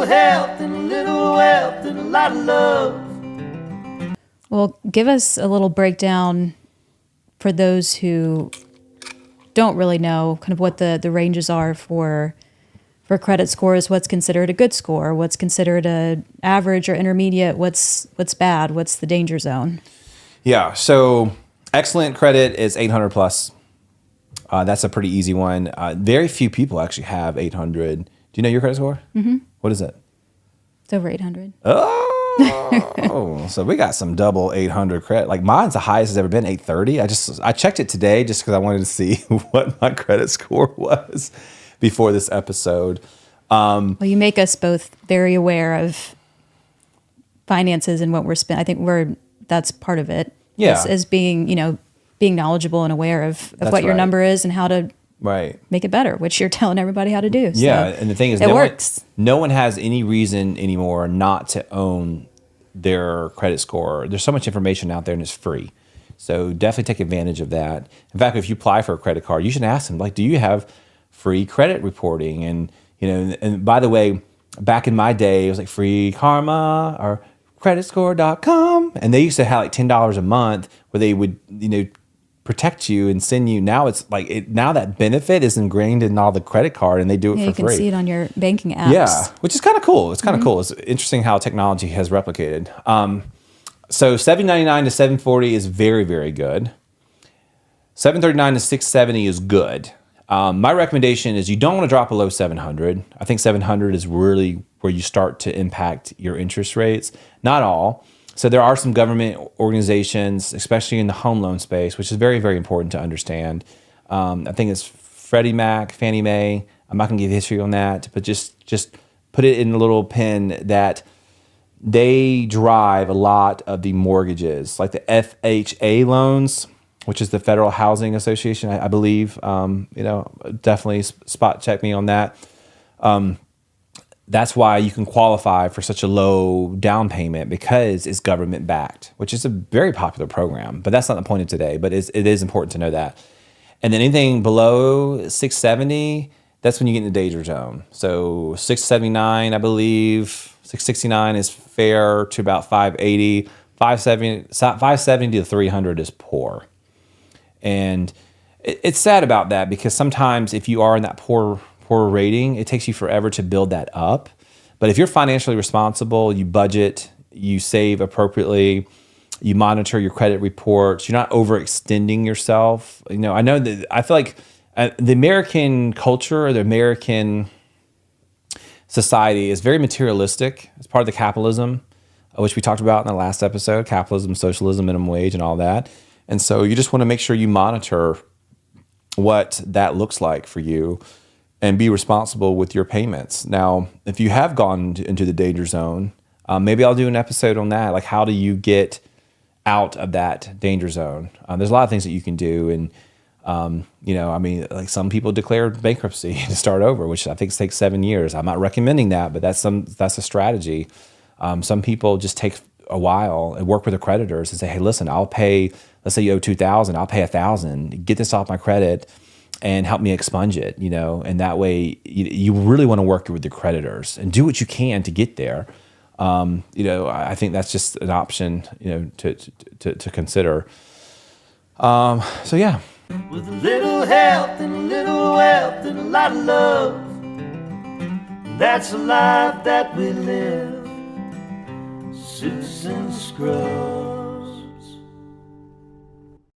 health and a little wealth and a lot of love. Well, give us a little breakdown for those who don't really know kind of what the ranges are for credit scores. What's considered a good score? What's considered a average or intermediate? What's bad? What's the danger zone? Yeah, so excellent credit is 800 plus. That's a pretty easy one. Very few people actually have 800. Do you know your credit score? Mm-hmm. What is it? It's over 800. Oh, so we got some double 800 credit. Like mine's the highest it's ever been, 830. I checked it today just because I wanted to see what my credit score was before this episode. Well, you make us both very aware of finances and what we're spending. I think that's part of it. Yeah. As being, being knowledgeable and aware of what your number is and how to make it better, which you're telling everybody how to do. So yeah, and the thing is, it works. No one has any reason anymore not to own their credit score. There's so much information out there and it's free. So definitely take advantage of that. In fact, if you apply for a credit card, you should ask them, like, do you have free credit reporting? And, and by the way, back in my day, it was like Free Karma or creditscore.com. And they used to have like $10 a month where they would, protect you and send you. Now it's like, now that benefit is ingrained in all the credit card and they do it for free. You can see it on your banking apps. Yeah, which is kind of cool. It's kind of cool. It's interesting how technology has replicated. So $799 to $740 is very, very good. $739 to $670 is good. My recommendation is you don't want to drop below 700. I think 700 is really where you start to impact your interest rates. Not all. So there are some government organizations, especially in the home loan space, which is very, very important to understand. I think it's Freddie Mac, Fannie Mae. I'm not going to give history on that, but just put it in a little pen that they drive a lot of the mortgages, like the FHA loans, which is the Federal Housing Association, I believe. Definitely spot check me on that. That's why you can qualify for such a low down payment because it's government backed, which is a very popular program. But that's not the point of today. But it is important to know that. And then anything below 670, that's when you get in the danger zone. So 679, I believe, 669 is fair to about 580. 570 to 300 is poor. And it's sad about that because sometimes if you are in that poor rating, it takes you forever to build that up. But if you're financially responsible, you budget, you save appropriately, you monitor your credit reports, you're not overextending yourself. I know that I feel like the American culture or the American society is very materialistic. It's part of the capitalism, which we talked about in the last episode, capitalism, socialism, minimum wage, and all that. And so you just want to make sure you monitor what that looks like for you and be responsible with your payments. Now, if you have gone into the danger zone, maybe I'll do an episode on that. Like, how do you get out of that danger zone? There's a lot of things that you can do. And, like some people declare bankruptcy to start over, which I think takes 7 years. I'm not recommending that, but that's a strategy. Some people just take a while and work with their creditors and say, hey, listen, I'll pay, let's say you owe $2,000, I'll pay $1,000, get this off my credit and help me expunge it, and that way you really want to work with your creditors and do what you can to get there. I think that's just an option, to consider. So yeah. With a little health and a little wealth and a lot of love, that's the life that we live. Suits and scrubs.